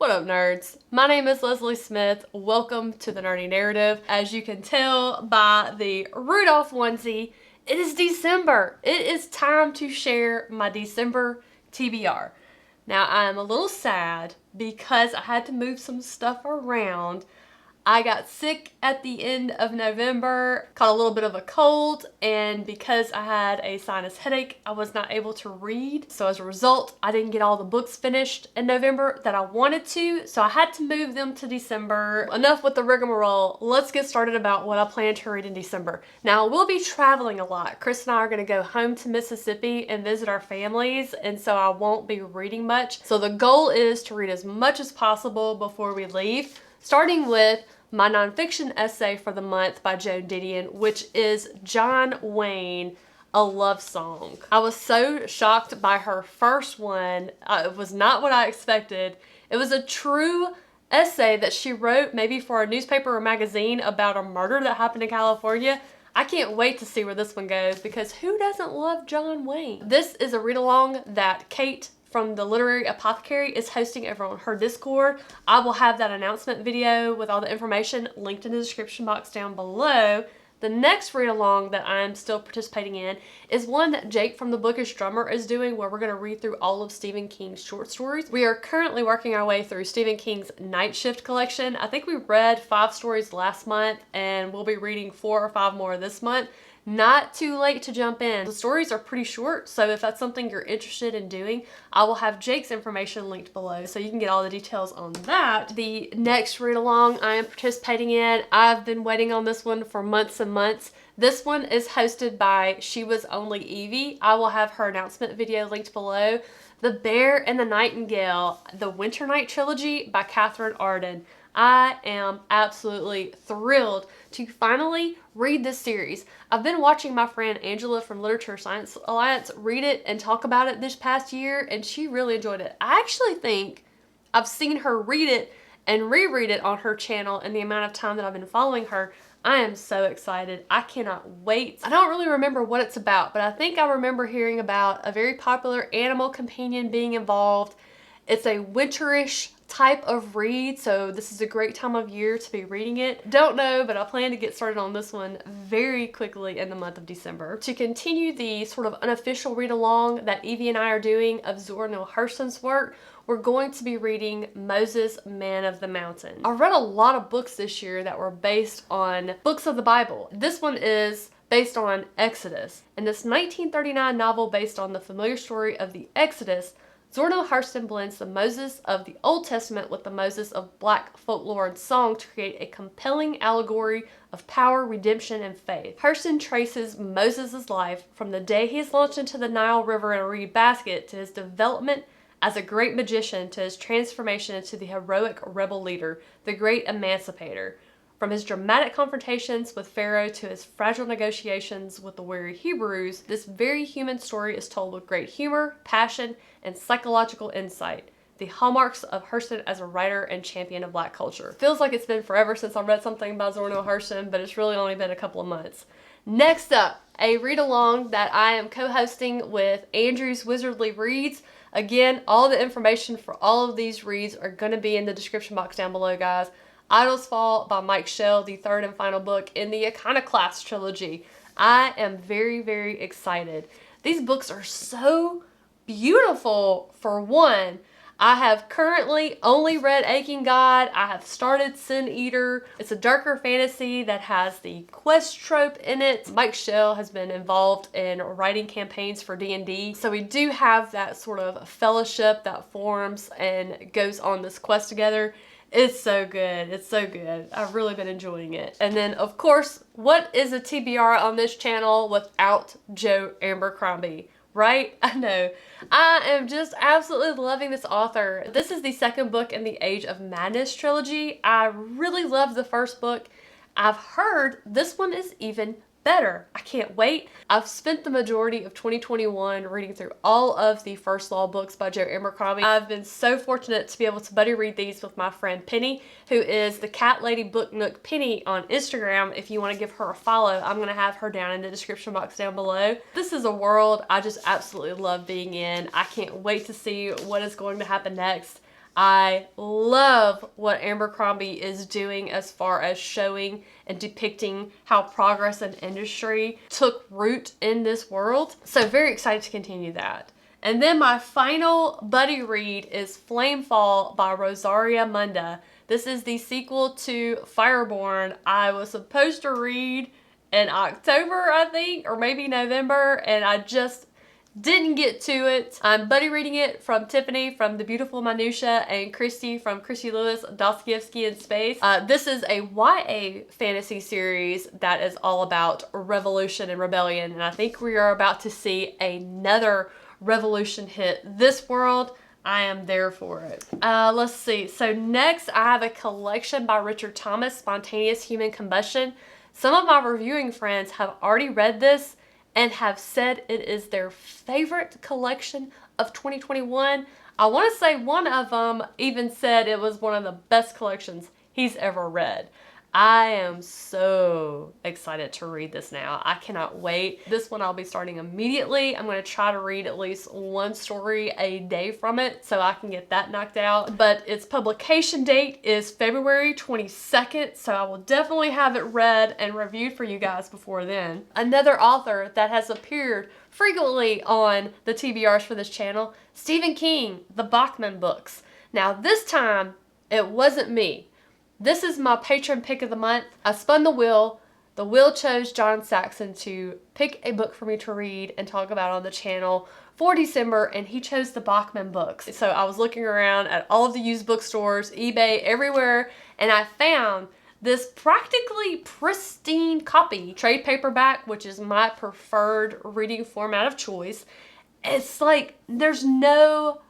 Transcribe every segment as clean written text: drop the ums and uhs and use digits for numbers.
What up, nerds? My name is Leslie Smith. Welcome to the Nerdy Narrative. As you can tell by the Rudolph onesie, it is December. It is time to share my December TBR. Now, I'm a little sad because I had to move some stuff around. I got sick at the end of November, caught a little bit of a cold, and because I had a sinus headache, I was not able to read. So as a result, I didn't get all the books finished in November that I wanted to, so I had to move them to December. Enough with the rigmarole. Let's get started about what I plan to read in December. Now, we'll be traveling a lot. Chris and I are going to go home to Mississippi and visit our families, and so I won't be reading much. So the goal is to read as much as possible before we leave, starting with my nonfiction essay for the month by Joan Didion, which is John Wayne, A Love Song. I was so shocked by her first one. It was not what I expected. It was a true essay that she wrote maybe for a newspaper or magazine about a murder that happened in California. I can't wait to see where this one goes because who doesn't love John Wayne? This is a read-along that Kate from the Literary Apothecary is hosting over on her Discord. I will have that announcement video with all the information linked in the description box down below. The next read-along that I'm still participating in is one that Jake from the Bookish Drummer is doing, where we're going to read through all of Stephen King's short stories. We are currently working our way through Stephen King's Night Shift collection. I think we read 5 stories last month, and we'll be reading 4 or 5 more this month. Not too late to jump in. The stories are pretty short, so if that's something you're interested in doing, I will have Jake's information linked below so you can get all the details on that. The next read along I am participating in, I've been waiting on this one for months and months. This one is hosted by She Was Only Evie. I will have her announcement video linked below. The Bear and the Nightingale, the Winter Night Trilogy by Catherine Arden. I am absolutely thrilled to finally read this series. I've been watching my friend Angela from Literature Science Alliance read it and talk about it this past year, and she really enjoyed it. I actually think I've seen her read it and reread it on her channel in the amount of time that I've been following her. I am so excited. I cannot wait. I don't really remember what it's about, but I think I remember hearing about a very popular animal companion being involved. It's a winterish type of read, so this is a great time of year to be reading it. Don't know, but I plan to get started on this one very quickly in the month of December. To continue the sort of unofficial read along that Evie and I are doing of Zora Neale Hurston's work, we're going to be reading Moses, Man of the Mountain. I read a lot of books this year that were based on books of the Bible. This one is based on Exodus. In this 1939 novel based on the familiar story of the Exodus, Zora Neale Hurston blends the Moses of the Old Testament with the Moses of Black folklore and song to create a compelling allegory of power, redemption, and faith. Hurston traces Moses' life from the day he is launched into the Nile River in a reed basket to his development as a great magician to his transformation into the heroic rebel leader, the great emancipator. From his dramatic confrontations with Pharaoh to his fragile negotiations with the weary Hebrews, this very human story is told with great humor, passion, and psychological insight, the hallmarks of Hurston as a writer and champion of Black culture. Feels like it's been forever since I read something by Zora Neale Hurston, but it's really only been a couple of months. Next up, a read-along that I am co-hosting with Andrew's Wizardly Reads. Again, all the information for all of these reads are going to be in the description box down below, guys. Idle's Fall by Mike Shell, the 3rd and final book in the Iconoclast trilogy. I am very, very excited. These books are so beautiful. For one, I have currently only read Aching God. I have started Sin Eater. It's a darker fantasy that has the quest trope in it. Mike Shell has been involved in writing campaigns for D&D, so we do have that sort of fellowship that forms and goes on this quest together. It's so good. It's so good. I've really been enjoying it. And then, of course, what is a TBR on this channel without Joe Abercrombie, right? I know. I am just absolutely loving this author. This is the 2nd book in the Age of Madness trilogy. I really loved the 1st book. I've heard this one is even better. I can't wait. I've spent the majority of 2021 reading through all of the First Law books by Joe Abercrombie. I've been so fortunate to be able to buddy read these with my friend Penny, who is the Cat Lady Book Nook Penny on Instagram. If you want to give her a follow, I'm going to have her down in the description box down below. This is a world I just absolutely love being in. I can't wait to see what is going to happen next. I love what Abercrombie is doing as far as showing and depicting how progress and industry took root in this world. So very excited to continue that. And then my final buddy read is Flamefall by Rosaria Munda. This is the sequel to Fireborn. I was supposed to read in October, I think, or maybe November, and I just didn't get to it. I'm buddy reading it from Tiffany from The Beautiful Minutia and Christy from Christy Lewis, Dostoevsky in Space. This is a YA fantasy series that is all about revolution and rebellion, and I think we are about to see another revolution hit this world. I am there for it. Let's see. So next I have a collection by Richard Thomas, Spontaneous Human Combustion. Some of my reviewing friends have already read this and have said it is their favorite collection of 2021. I want to say one of them even said it was one of the best collections he's ever read. I am so excited to read this now. I cannot wait. This one I'll be starting immediately. I'm going to try to read at least one story a day from it so I can get that knocked out. But its publication date is February 22nd, so I will definitely have it read and reviewed for you guys before then. Another author that has appeared frequently on the TBRs for this channel, Stephen King, the Bachman books. Now this time, it wasn't me. This is my patron pick of the month. I spun the wheel. The wheel chose John Saxon to pick a book for me to read and talk about on the channel for December, and he chose the Bachman books. So I was looking around at all of the used bookstores, eBay, everywhere, and I found this practically pristine copy, trade paperback, which is my preferred reading format of choice. It's like there's no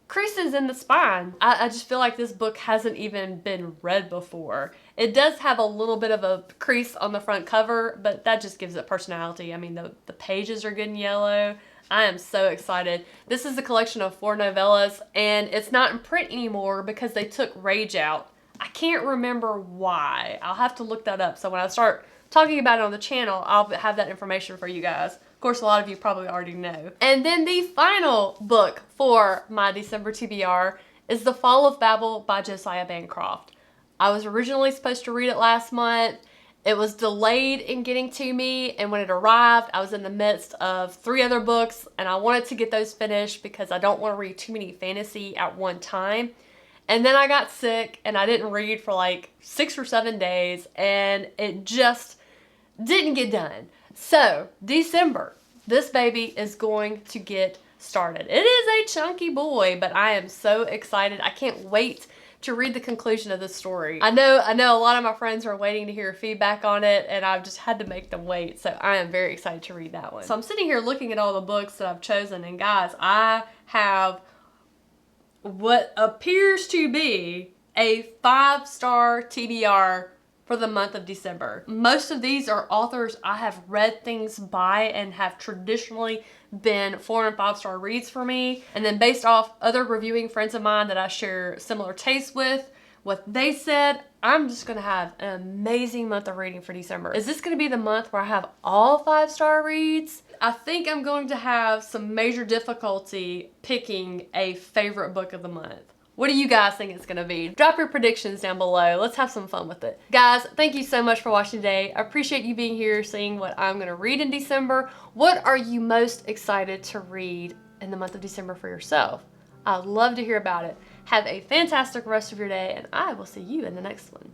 creases in the spine. I just feel like this book hasn't even been read before. It does have a little bit of a crease on the front cover, but that just gives it personality. I mean, the pages are good and yellow. I am so excited. This is a collection of 4 novellas, and it's not in print anymore because they took Rage out. I can't remember why. I'll have to look that up. So when I start talking about it on the channel, I'll have that information for you guys. Of course, a lot of you probably already know. And then the final book for my December TBR is The Fall of Babel by Josiah Bancroft. I was originally supposed to read it last month. It was delayed in getting to me, and when it arrived, I was in the midst of 3 other books, and I wanted to get those finished because I don't want to read too many fantasy at one time. And then I got sick, and I didn't read for like 6 or 7 days, and it just didn't get done. So, December, this baby is going to get started. It is a chunky boy, but I am so excited. I can't wait to read the conclusion of this story. I know a lot of my friends are waiting to hear feedback on it, and I've just had to make them wait, so I am very excited to read that one. So I'm sitting here looking at all the books that I've chosen, and guys, I have what appears to be a 5-star TBR for the month of December. Most of these are authors I have read things by and have traditionally been 4- and 5-star reads for me. And then based off other reviewing friends of mine that I share similar tastes with, what they said, I'm just gonna have an amazing month of reading for December. Is this gonna be the month where I have all 5-star reads? I think I'm going to have some major difficulty picking a favorite book of the month. What do you guys think it's gonna be? Drop your predictions down below. Let's have some fun with it. Guys, thank you so much for watching today. I appreciate you being here, seeing what I'm gonna read in December. What are you most excited to read in the month of December for yourself? I'd love to hear about it. Have a fantastic rest of your day, and I will see you in the next one.